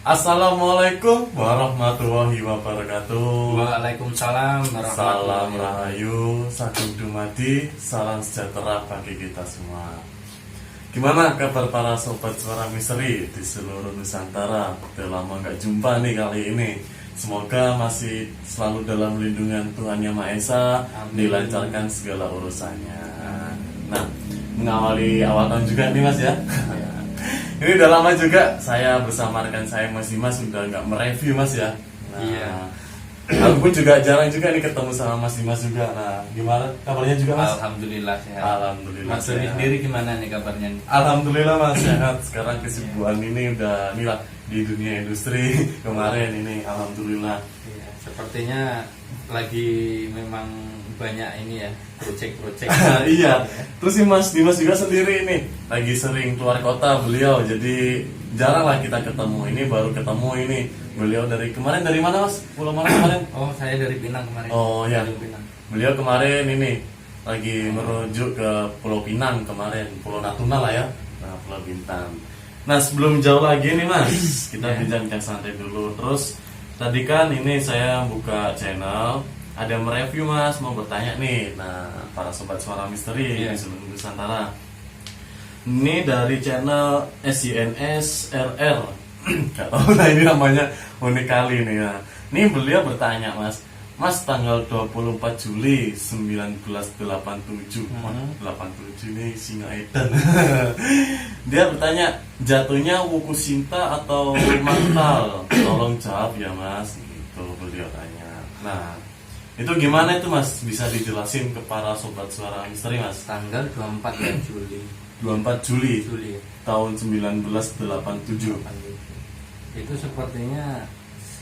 Assalamualaikum warahmatullahi wabarakatuh. Waalaikumsalam Salam warahmatullahi rahayu, sagung dumadi, salam sejahtera bagi kita semua. Gimana kabar para sobat suara misteri di seluruh Nusantara? Udah lama nggak jumpa nih kali ini. Semoga masih selalu dalam lindungan Tuhan Yang Maha Esa, dilancarkan segala urusannya. Nah, mengawali awal tahun juga nih Mas ya. Ini udah lama juga saya bersama rekan saya Mas Dimas udah nggak mereview Mas ya. Nah, Iya. aku pun juga jarang juga nih ketemu sama Mas Dimas juga. Nah, gimana kabarnya juga Mas? Alhamdulillah sehat. Alhamdulillah. Mas Doni sehat. sendiri gimana nih kabarnya nih? Alhamdulillah Mas sehat. Sekarang kesibukan ini udah inilah di dunia industri kemarin ini. Alhamdulillah. Iya, sepertinya lagi memang banyak ini ya, proyek-proyek. Iya. Terus sih Mas Dimas juga sendiri nih lagi sering keluar kota beliau. Jadi jarang lah kita ketemu. Ini baru ketemu ini. Beliau dari kemarin dari mana Mas? Pulau mana kemarin? Oh, saya dari Pinang kemarin. Oh ya. Dari Pinang. Beliau kemarin ini lagi merujuk ke Pulau Pinang kemarin, Pulau Natuna lah ya. Nah, Pulau Bintan. Nah, sebelum jauh lagi nih Mas, kita Ya. bincang santai dulu. Terus tadi kan ini saya buka channel, ada mereview Mas, mau bertanya nih. Nah, para sobat suara misteri Ya. di seluruh Nusantara. Ini dari channel SINS RR. Gak tahu lah ini namanya unik kali nih ya. Ini beliau bertanya Mas tanggal 24 Juli 1987 87 ini singa edan. Dia bertanya jatuhnya Wuku Sinta atau Maktal. Tolong jawab ya Mas. Itu beliau tanya. Nah, itu gimana itu Mas? Bisa dijelasin ke para sobat suara misteri Mas? Tanggal 24 ya Juli. 24 Juli Juli ya. tahun 1987. Itu sepertinya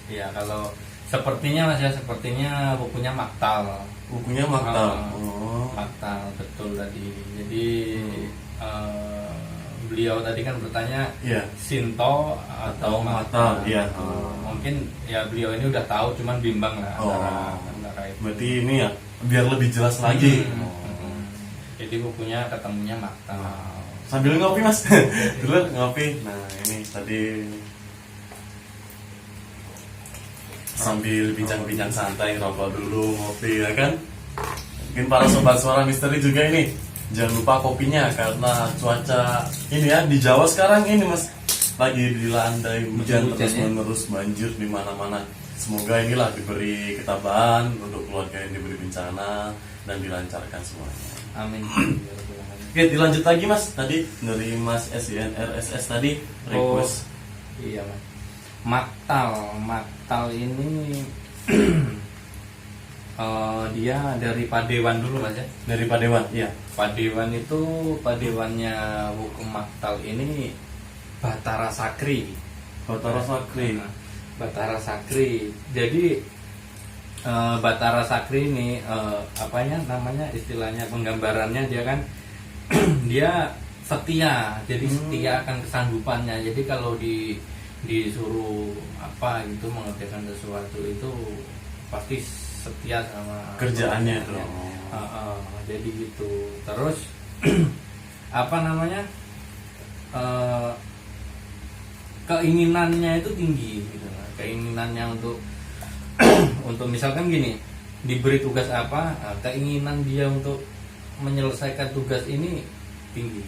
ya kalau sepertinya Mas ya, sepertinya bukunya Maktal. Bukunya Maktal. Ah, Oh. Maktal betul tadi. Jadi beliau tadi kan bertanya Iya. Sinto atau Maktal, Maktal. iya. Gitu. Mungkin ya beliau ini udah tahu, cuman bimbang lah antara itu. Berarti ini ya biar lebih jelas lagi. Jadi bukunya ketemunya Maktal. Sambil ngopi Mas. Dulu ngopi. Nah, ini tadi sambil bincang-bincang santai, rokok dulu, ngopi ya kan. Mungkin para sobat suara misteri juga ini jangan lupa kopinya karena cuaca ini ya di Jawa sekarang ini Mas lagi dilandai hujan Hujan, terus ya. menerus, banjir di mana-mana. Semoga inilah diberi ketabahan untuk keluarga yang diberi bencana dan dilancarkan semuanya. Amin. Oke, dilanjut lagi Mas. Tadi dari Mas SINRSS tadi request. Iya Mas. Maktal ini dia dari Padewan dulu Mas ya. Dari Padewan, iya. Padewan itu padewannya buku Maktal ini Batara Sakri. Batara Sakri. Nah, Batara Sakri. Jadi Batara Sakri ini apanya namanya istilahnya penggambarannya dia kan dia setia. Jadi setia akan kesanggupannya. Jadi kalau disuruh apa gitu mengerjakan sesuatu itu pasti setia sama Kerjaannya itu. jadi gitu. Terus apa namanya keinginannya itu tinggi gitu. Keinginannya untuk untuk misalkan gini, diberi tugas apa, keinginan dia untuk menyelesaikan tugas ini tinggi.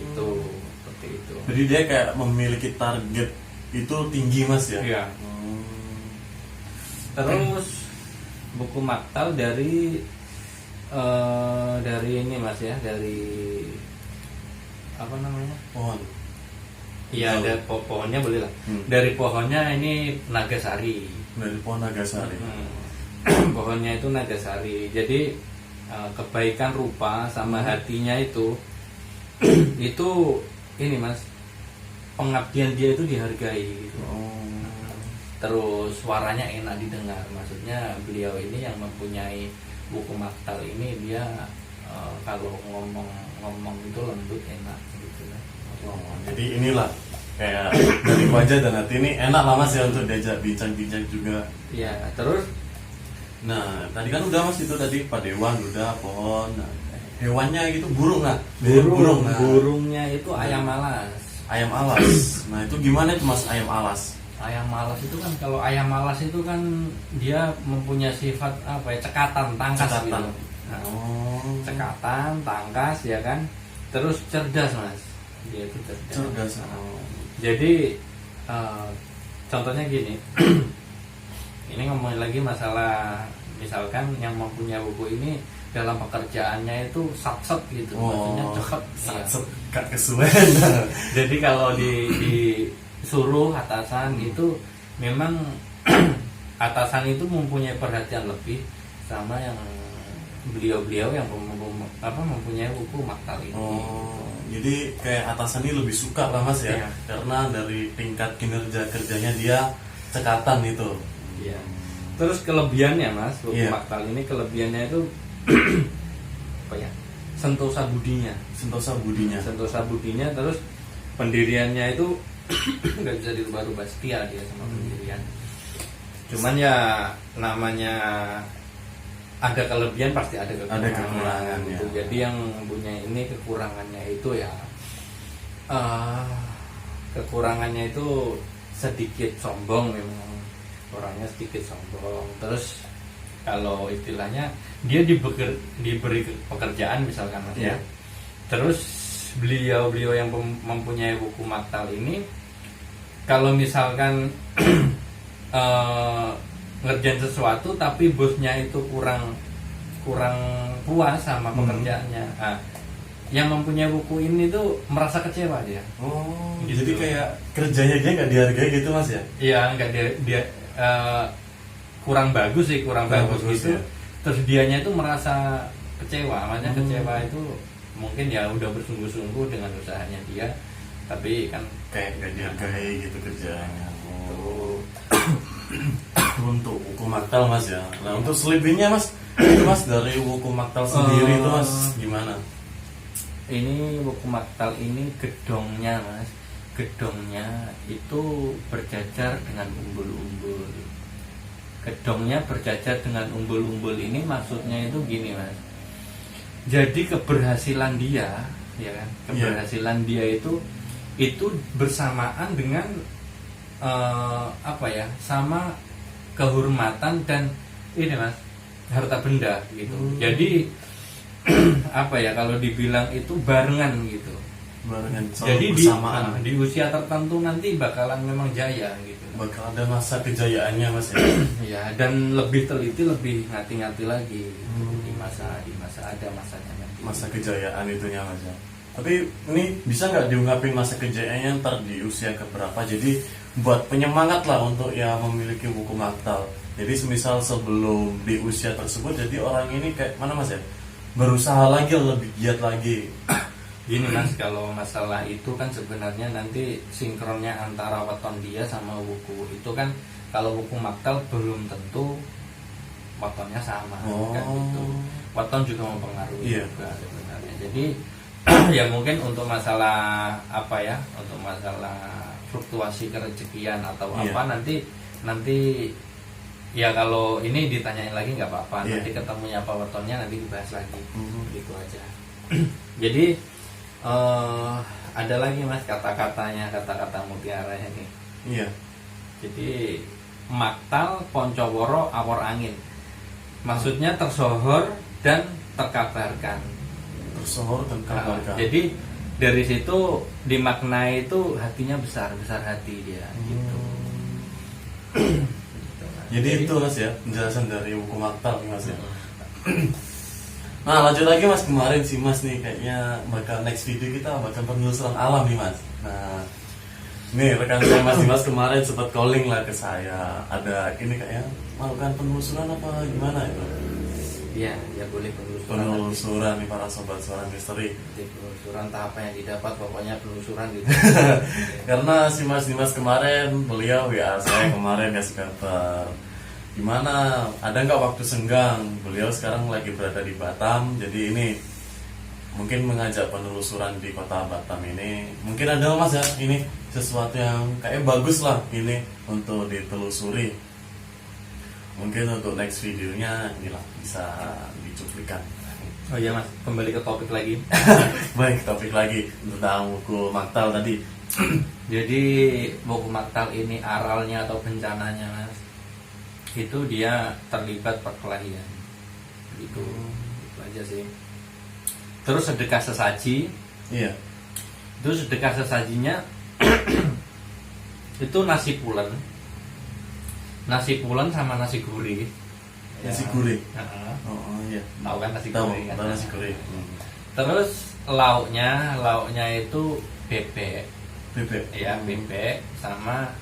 Itu seperti itu. Jadi dia kayak memiliki target itu tinggi Mas ya. Iya. Terus buku Maktal dari ini Mas ya, dari apa namanya? Pohon. Iya, ada pohonnya boleh lah. Dari pohonnya ini Nagasari. Dari pohon Nagasari. Pohonnya itu Nagasari. Jadi kebaikan rupa sama hatinya itu itu ini Mas, pengabdian dia itu dihargai gitu. Terus suaranya enak didengar. Maksudnya beliau ini yang mempunyai buku Maktal ini dia kalau ngomong itu lembut, enak gitu kan. Jadi inilah kayak dari wajah dan hati ini enak lah Mas ya untuk diajak bincang-bincang juga. Iya, terus Nah, tadi kan udah Mas itu tadi Padewan udah, pohon. Nah, hewannya gitu burung lah. burung Nah. burungnya itu ayam alas. Ayam alas. Nah, itu gimana itu Mas ayam alas? Ayam malas itu kan, kalau ayam malas itu kan dia mempunyai sifat apa ya, cekatan, tangkas Cekatan. gitu. Nah, Oh. cekatan, tangkas ya kan. Terus cerdas mas, dia itu cerdas. Cerdas. Nah, Oh. jadi contohnya gini, ini ngomongin lagi masalah misalkan yang mempunyai buku ini dalam pekerjaannya itu sat-set gitu, maksudnya cepet. Iya. Gak kesuwen. Jadi kalau disuruh atasan itu memang atasan itu mempunyai perhatian lebih sama yang beliau-beliau yang mempunyai buku maktal ini. Oh, jadi kayak atasan ini lebih suka lah mas ya, Iya. karena dari tingkat kinerja kerjanya dia cekatan itu. Iya. Terus kelebihannya mas, buku Iya. maktal ini kelebihannya itu apa ya? Sentosa budinya. Sentosa budinya. Sentosa budinya, terus pendiriannya itu nggak bisa dirubah-rubah, setia dia sama pendirian. Cuman ya namanya ada kelebihan pasti ada kekurangan ya. gitu. Jadi yang punya ini kekurangannya itu ya kekurangannya itu sedikit sombong, memang orangnya sedikit sombong. Terus kalau istilahnya dia diberi pekerjaan misalkan mas ya. Iya. Terus beliau yang mempunyai buku maktal ini kalau misalkan ngerjain sesuatu tapi bosnya itu kurang puas sama pekerjaannya. Nah, yang mempunyai buku ini tuh merasa kecewa dia. Oh, Gitu. jadi kayak kerjanya dia nggak dihargai gitu mas ya? Iya, enggak dia kurang bagus sih, kurang bagus gitu. ya? Terus dianya itu merasa kecewa, makanya kecewa itu mungkin ya udah bersungguh-sungguh dengan usahanya dia, tapi kan Kayak nggak dihargai gitu kerjanya. tuh Untuk buku maktal mas ya. Nah untuk selebihnya mas, itu mas dari buku maktal sendiri itu mas gimana? ini buku maktal ini gedongnya mas, gedongnya itu berjajar dengan umbul-umbul. Gedongnya berjajar dengan umbul-umbul ini maksudnya itu gini mas, jadi keberhasilan dia ya kan, keberhasilan dia itu bersamaan dengan apa ya, sama kehormatan dan ini mas, harta benda gitu. Jadi apa ya, kalau dibilang itu barengan gitu. Barengan Jadi bersamaan. di usia tertentu nanti bakalan memang jaya gitu. Bakal ada masa kejayaannya mas ya. Ya, dan lebih teliti, lebih ngati-ngati lagi gitu. Di masa ada masanya nanti. Masa kejayaan itunya mas ya. Tapi ini bisa nggak diungkapin masa kejayaannya ntar di usia keberapa? Jadi buat penyemangat lah untuk ya memiliki buku maktal. Jadi semisal sebelum di usia tersebut, jadi orang ini kayak mana mas ya, berusaha lagi, lebih giat lagi. Gini mas, kalau masalah itu kan sebenarnya nanti sinkronnya antara weton dia sama buku itu kan, kalau buku maktal belum tentu wetonnya sama kan gitu. Weton juga mempengaruhi juga sebenarnya. Jadi ya mungkin untuk masalah apa ya, untuk masalah fluktuasi kerezekian atau apa nanti ya kalau ini ditanyain lagi nggak apa-apa, nanti ketemunya apa wetonnya nanti dibahas lagi, gitu aja. Jadi ada lagi mas kata-katanya, kata-kata mutiaranya nih. Iya. Jadi maktal poncoworo awor angin, maksudnya tersohor dan terkabarkan. Tersohor dan terkabarkan. Jadi dari situ dimaknai itu hatinya besar hati dia gitu. Jadi itu mas ya penjelasan dari buku maktal nih mas ya. Nah lanjut lagi mas, kemarin sih mas nih kayaknya bakal next video kita bakal penelusuran alam nih mas. Nah nih rekan saya mas Dimas kemarin sempat calling lah ke saya, ada ini kayaknya melakukan penelusuran apa gimana itu? Iya, ya boleh penelusuran. Penelusuran nih para sobat suara misteri. Nanti penelusuran tahap yang didapat, pokoknya penelusuran gitu. Karena si mas Dimas kemarin beliau ya saya kemarin kasih kabar, gimana ada nggak waktu senggang, beliau sekarang lagi berada di Batam, jadi ini mungkin mengajak penelusuran di kota Batam ini, mungkin ada mas ya ini sesuatu yang kayak bagus lah ini untuk ditelusuri, mungkin untuk next videonya inilah bisa dicuplikan. Oh iya mas, kembali ke topik lagi. Baik, topik lagi tentang buku maktal tadi. Jadi buku maktal ini aralnya atau bencananya mas, itu dia terlibat perkelahian. Itu aja sih. Terus sedekah sesaji. Iya. Itu sedekah sesajinya itu nasi pulen sama nasi gurih. Nasi gurih. Heeh. Oh iya. Tahu kan nasi Tahu, gurih kan? tahu nasi gurih. Terus lauknya itu bebek. Bebek. Ya bebek sama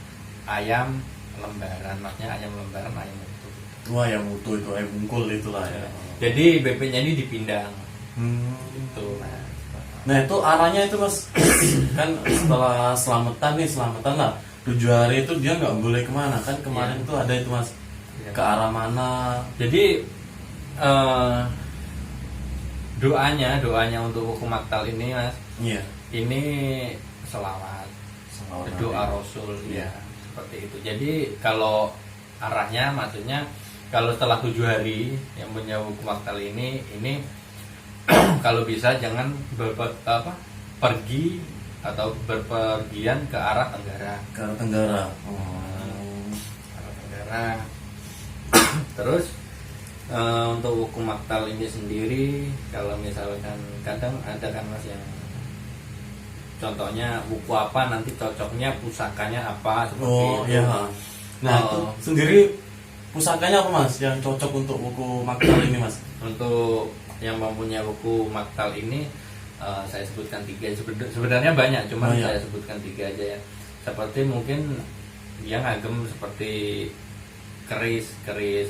ayam lembaran, maksudnya ayam lembaran, ayam utuh. Wah, yang utuh itu ayam bungkul itulah ya. Jadi bebeknya ini dipindang. Itu. Nah, Nah itu arahnya itu mas kan setelah selamatan lah 7 hari itu dia nggak boleh kemana kan kemarin tuh ada itu mas Iya. ke arah mana. Jadi doanya untuk buku maktal ini mas, Iya. ini selawat, doa Rasul Iya. ya seperti itu. Jadi kalau arahnya maksudnya kalau setelah 7 hari yang punya buku maktal ini kalau bisa jangan pergi atau berpergian ke arah tenggara. Ke arah tenggara. Arah tenggara. Terus untuk buku maktal ini sendiri, kalau misalkan kadang ada kan mas yang contohnya buku apa nanti cocoknya pusakanya apa seperti Oh itu. iya. Nah itu sendiri pusakanya apa mas yang cocok untuk buku maktal ini mas? Untuk yang mempunyai buku maktal ini saya sebutkan 3. Sebenarnya banyak, cuman Banyak. saya sebutkan 3 aja ya. Seperti mungkin dia ngagem seperti keris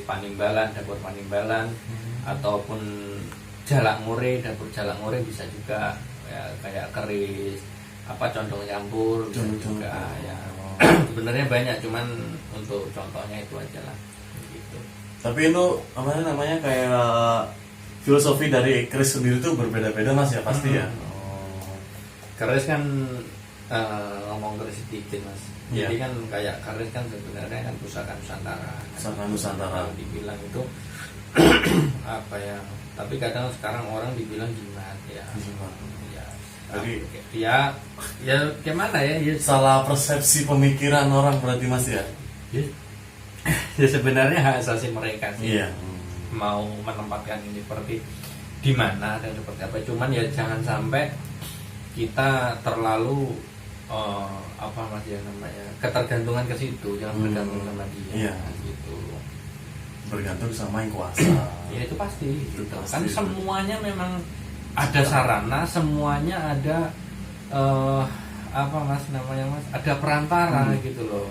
panimbalan, dapur panimbalan, ataupun dapur jalak ngure bisa juga ya, kayak keris condong campur bisa juga ya. Sebenarnya banyak, cuman untuk contohnya itu aja lah gitu. Tapi itu apa namanya kayak filosofi dari keris sendiri tuh berbeda-beda mas ya pasti ya. Keris kan ngomong keris sedikit mas. Iya. Jadi kan kayak keris kan sebenarnya kan pusaka Nusantara. Pusaka Nusantara. Kalau dibilang itu apa ya? Tapi kadang sekarang orang dibilang jimat ya. Jimat. Ya. Jadi ya gimana ya? Ya, salah persepsi pemikiran orang berarti mas ya. ya, ya sebenarnya hak asasi mereka sih. Iya. Mau menempatkan ini seperti di mana dan seperti apa. Cuman ya jangan sampai kita terlalu apa mas ya namanya ketergantungan ke situ, jangan bergantung sama dia. Iya. Gitu. Bergantung sama yang kuasa. Ya itu pasti. Itu Gitu. pasti Kan itu. semuanya memang ada sarana, semuanya ada apa mas namanya mas, ada perantara gitu loh.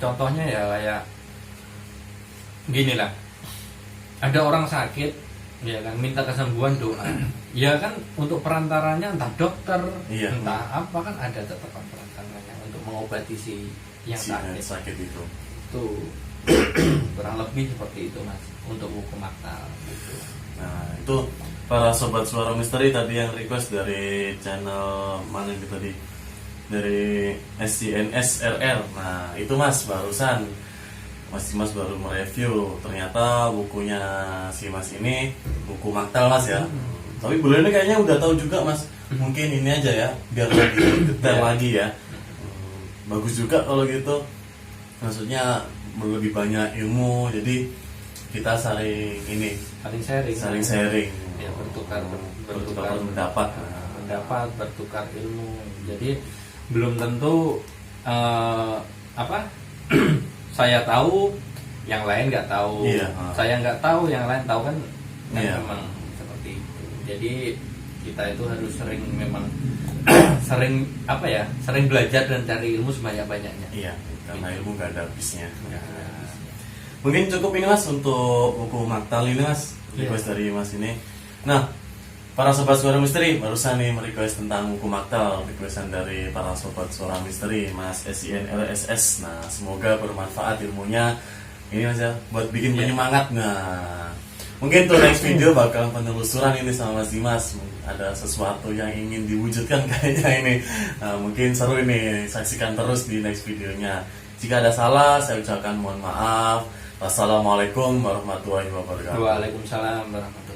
Contohnya ya kayak gini lah, ada orang sakit ya kan minta kesembuhan doa ya kan, untuk perantaranya entah dokter Iya. entah apa kan ada tetap perantaranya untuk mengobati si yang Si sakit itu. itu kurang lebih seperti itu mas untuk buku maktal gitu. Nah itu para sobat suara misteri tadi yang request dari channel mana itu tadi dari SCNS RR. Nah itu mas barusan Mas Dimas baru mereview, ternyata bukunya si Mas ini buku maktal mas ya. Tapi bulan ini kayaknya udah tahu juga mas. Mungkin ini aja ya, biar lebih detail lagi ya. Bagus juga kalau gitu. Maksudnya lebih banyak ilmu, jadi kita saling sharing. Ya bertukar pendapat. bertukar ilmu. Jadi belum tentu saya tahu, yang lain nggak tahu. Iya. Saya nggak tahu, yang lain tahu kan Iya. memang seperti itu. Jadi kita itu harus memang sering belajar dan cari ilmu sebanyak-banyaknya. Iya, karena ilmu nggak ada habisnya. Nggak ada habisnya. Mungkin cukup ini mas untuk buku maktal ini mas, request dari mas ini. Nah, para sobat suara misteri barusan nih merequest tentang buku maktal, requestan dari para sobat suara misteri mas SINLSS. Nah, semoga bermanfaat ilmunya ini mas ya, buat bikin penyemangat. Nah, mungkin tuh next video bakal penelusuran ini sama Mas Dimas. Ada sesuatu yang ingin diwujudkan kayaknya ini. Nah, mungkin seru ini, saksikan terus di next videonya. Jika ada salah, saya ucapkan mohon maaf. Wassalamualaikum warahmatullahi wabarakatuh. Waalaikumsalam warahmatullahi wabarakatuh.